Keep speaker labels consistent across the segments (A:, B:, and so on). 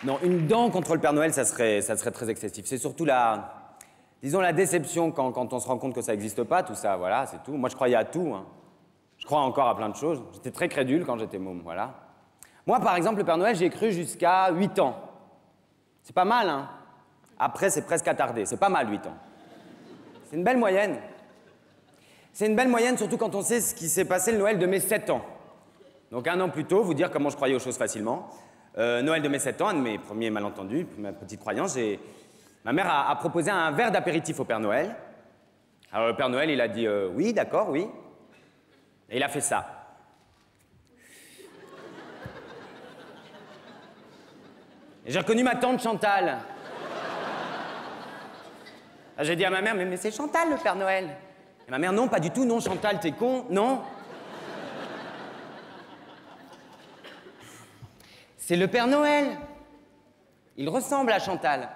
A: Non, une dent contre le Père Noël, ça serait très excessif. C'est surtout disons la déception quand on se rend compte que ça n'existe pas, tout ça, voilà, c'est tout. Moi, je croyais à tout, hein. Je crois encore à plein de choses. J'étais très crédule quand j'étais môme, voilà. Moi, par exemple, le Père Noël, j'y ai cru jusqu'à 8 ans. C'est pas mal, hein. Après, c'est presque attardé. C'est pas mal, 8 ans. C'est une belle moyenne. C'est une belle moyenne, surtout quand on sait ce qui s'est passé le Noël de mes 7 ans. Donc, un an plus tôt, vous dire comment je croyais aux choses facilement. Noël de mes 7 ans, un de mes premiers malentendus, ma petite croyance, ma mère a proposé un verre d'apéritif au Père Noël. Alors, le Père Noël, il a dit oui, d'accord, oui. Et il a fait ça. Et j'ai reconnu ma tante Chantal. J'ai dit à ma mère, mais c'est Chantal le Père Noël. Et ma mère, non, pas du tout, non, Chantal, t'es con, non. C'est le Père Noël. Il ressemble à Chantal.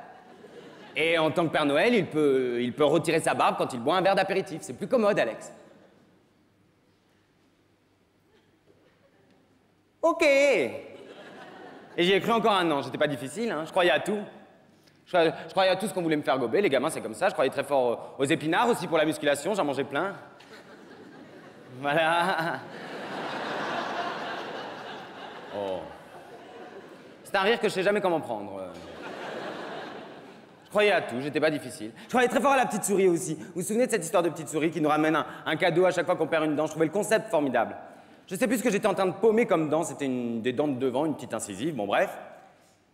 A: Et en tant que Père Noël, il peut retirer sa barbe quand il boit un verre d'apéritif. C'est plus commode, Alex. Ok. Et j'y ai cru encore un an. J'étais pas difficile, hein. Je croyais à tout. Je croyais à tout ce qu'on voulait me faire gober. Les gamins, c'est comme ça. Je croyais très fort aux épinards aussi pour la musculation. J'en mangeais plein. Voilà. Oh. C'est un rire que je sais jamais comment prendre. Je croyais à tout, j'étais pas difficile. Je croyais très fort à la petite souris aussi. Vous vous souvenez de cette histoire de petite souris qui nous ramène un cadeau à chaque fois qu'on perd une dent? Je trouvais le concept formidable. Je sais plus ce que j'étais en train de paumer comme dent. C'était des dents de devant, une petite incisive. Bon, bref.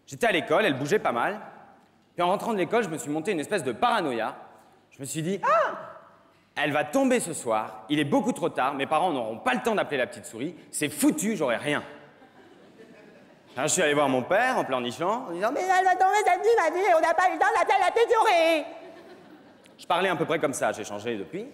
A: J'étais à l'école, elle bougeait pas mal. Puis en rentrant de l'école, je me suis monté une espèce de paranoïa. Je me suis dit, ah, elle va tomber ce soir. Il est beaucoup trop tard. Mes parents n'auront pas le temps d'appeler la petite souris. C'est foutu, j'aurai rien. Alors, je suis allé voir mon père en pleurnichant, en disant « Mais elle va tomber cette nuit, ma vie, on n'a pas eu le temps d'appeler la petite souris !» Je parlais à peu près comme ça, j'ai changé depuis.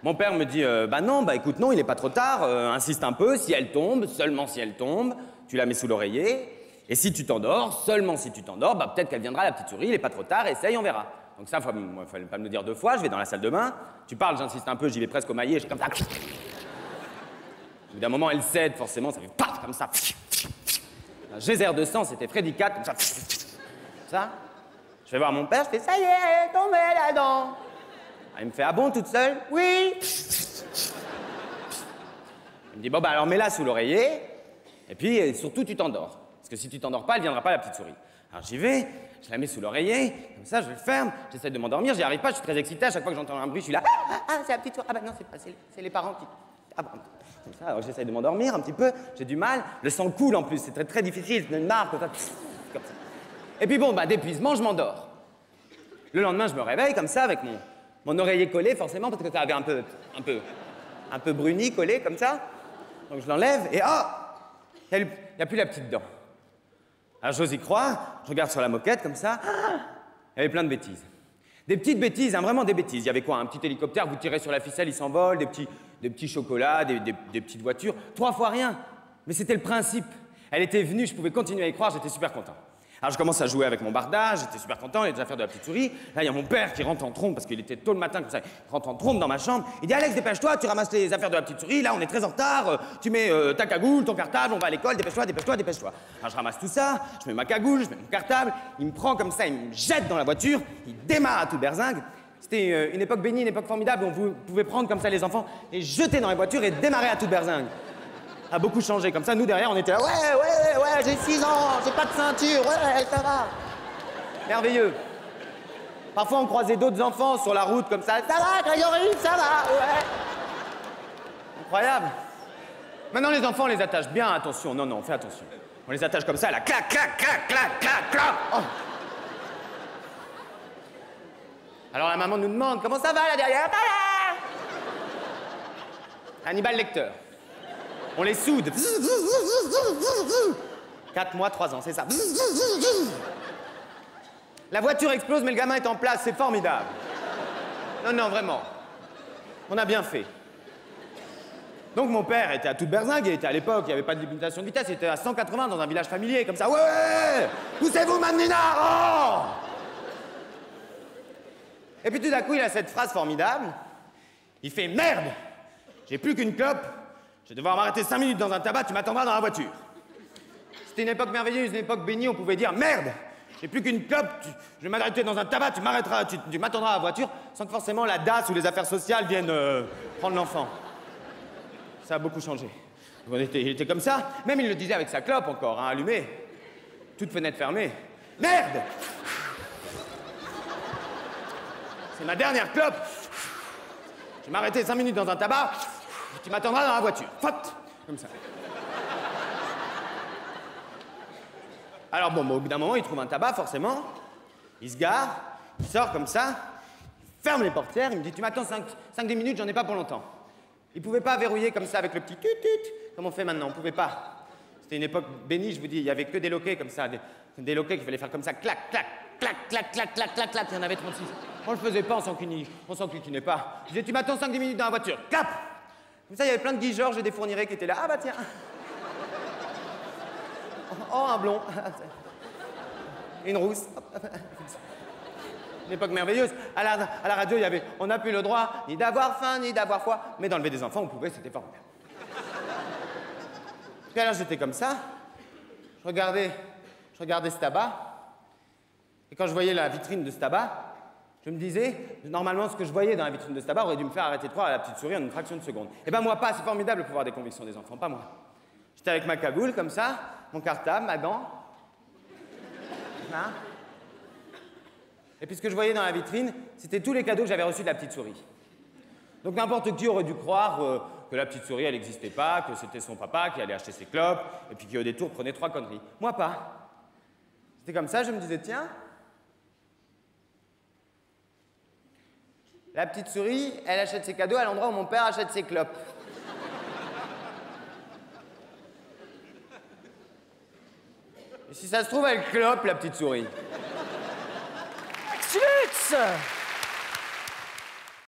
A: Mon père me dit « Bah non, bah écoute, non, il n'est pas trop tard, insiste un peu, si elle tombe, seulement si elle tombe, tu la mets sous l'oreiller, et si tu t'endors, seulement si tu t'endors, bah peut-être qu'elle viendra, la petite souris, il n'est pas trop tard, essaye, on verra. » Donc ça, il fallait pas me le dire 2 fois, je vais dans la salle de bain, tu parles, j'insiste un peu, j'y vais presque au maillet, je suis comme ça. Au bout d'un moment, elle cède, forcément, ça fait paf, comme ça. Un geyser de sang, c'était Freddy Cat, comme ça. Ça. Je vais voir mon père, je fais ça y est, elle est tombée la dent. Il me fait ah bon, toute seule? Oui. Il me dit bon bah alors mets-la sous l'oreiller et puis surtout tu t'endors. Parce que si tu t'endors pas, elle viendra pas la petite souris. Alors j'y vais, je la mets sous l'oreiller, comme ça je le ferme, j'essaie de m'endormir, j'y arrive pas, je suis très excité, à chaque fois que j'entends un bruit, je suis là. C'est la petite souris. Ah bah non, c'est les parents qui. Ah bah. Comme ça, alors j'essaye de m'endormir un petit peu, j'ai du mal, le sang coule en plus, c'est très, très difficile, c'est une marque, comme ça. Et puis bon, bah d'épuisement, je m'endors. Le lendemain, je me réveille comme ça, avec mon oreiller collé, forcément, parce que ça avait un peu bruni, collé, comme ça. Donc je l'enlève, et il n'y a plus la petite dent. Alors j'ose y croire, je regarde sur la moquette, comme ça, il y avait plein de bêtises. Des petites bêtises, hein, vraiment des bêtises. Il y avait quoi? Un petit hélicoptère, vous tirez sur la ficelle, il s'envole, des petits chocolats, des petites voitures. 3 fois rien. Mais c'était le principe. Elle était venue, je pouvais continuer à y croire, j'étais super content. Alors je commence à jouer avec mon bardage, j'étais super content, les affaires de la petite souris. Là, il y a mon père qui rentre en trompe, parce qu'il était tôt le matin, comme ça, il rentre en trompe dans ma chambre. Il dit Alex, dépêche-toi, tu ramasses les affaires de la petite souris, là on est très en retard, tu mets ta cagoule, ton cartable, on va à l'école, dépêche-toi, dépêche-toi, dépêche-toi. Alors je ramasse tout ça, je mets ma cagoule, je mets mon cartable, il me prend comme ça, il me jette dans la voiture, il démarre à toute berzingue. C'était une époque bénie, une époque formidable, où vous pouvez prendre comme ça les enfants et jeter dans les voitures et démarrer à toute berzingue. A beaucoup changé, comme ça, nous derrière on était là, ouais, j'ai 6 ans, j'ai pas de ceinture, ouais, ça va. Merveilleux. Parfois on croisait d'autres enfants sur la route comme ça va, Grégory, ça va, ouais. Incroyable. Maintenant les enfants on les attache bien, attention, non, fais attention. On les attache comme ça, là, clac, clac, clac, clac, clac, clac. Oh. Alors la maman nous demande, comment ça va là derrière? Hannibal Lecter. On les soude. 4 mois, 3 ans, c'est ça. La voiture explose, mais le gamin est en place, c'est formidable. Non, vraiment. On a bien fait. Donc mon père était à toute berzingue, il était à l'époque, il n'y avait pas de limitation de vitesse, il était à 180 dans un village familier, comme ça. Ouais! Poussez-vous, Mamnina! Oh! Et puis tout d'un coup, il a cette phrase formidable. Il fait merde! J'ai plus qu'une clope, Je vais devoir m'arrêter 5 minutes dans un tabac, tu m'attendras dans la voiture. C'était une époque merveilleuse, une époque bénie, on pouvait dire merde, j'ai plus qu'une clope, je vais m'arrêter dans un tabac, tu m'arrêteras, tu m'attendras à la voiture, sans que forcément la DAS ou les affaires sociales viennent prendre l'enfant. Ça a beaucoup changé. Il était comme ça, même il le disait avec sa clope encore, hein, allumée. Toute fenêtre fermée. Merde! C'est ma dernière clope. Je vais m'arrêter 5 minutes dans un tabac, tu m'attendras dans la voiture. Faute! Comme ça. Alors bon, au bout d'un moment, il trouve un tabac, forcément. Il se gare, il sort comme ça, il ferme les portières, il me dit « Tu m'attends 5-10 minutes, j'en ai pas pour longtemps. » Il pouvait pas verrouiller comme ça avec le petit tut-tut, comme on fait maintenant, on pouvait pas. C'était une époque bénie, je vous dis, il y avait que des loquets comme ça, des loquets qu'il fallait faire comme ça, clac, clac, clac, clac, clac, clac, clac, clac, il y en avait 36. On le faisait pas, on s'enquiquinait pas. Je disais « Tu m'attends 5-10 minutes dans la voiture, clap !» Comme ça, il y avait plein de Guy Georges et des Fourniret qui étaient là. « Ah bah tiens !» Oh, un blond. Une rousse. Une époque merveilleuse. À la radio, il y avait « On n'a plus le droit ni d'avoir faim, ni d'avoir foi. » Mais d'enlever des enfants, on pouvait, c'était formidable. Puis alors, j'étais comme ça. Je regardais ce tabac. Et quand je voyais la vitrine de ce tabac, je me disais, normalement, ce que je voyais dans la vitrine de ce tabac aurait dû me faire arrêter de croire à la petite souris en une fraction de seconde. Eh ben moi, pas. C'est formidable le pouvoir des convictions des enfants, pas moi. J'étais avec ma cagoule, comme ça, mon cartable, ma gant. Hein? Et puis ce que je voyais dans la vitrine, c'était tous les cadeaux que j'avais reçus de la petite souris. Donc n'importe qui aurait dû croire que la petite souris, elle n'existait pas, que c'était son papa qui allait acheter ses clopes, et puis qui au détour prenait 3 conneries. Moi pas. C'était comme ça, je me disais, tiens, la petite souris, elle achète ses cadeaux à l'endroit où mon père achète ses clopes. Et si ça se trouve, elle clope, la petite souris.
B: Flux!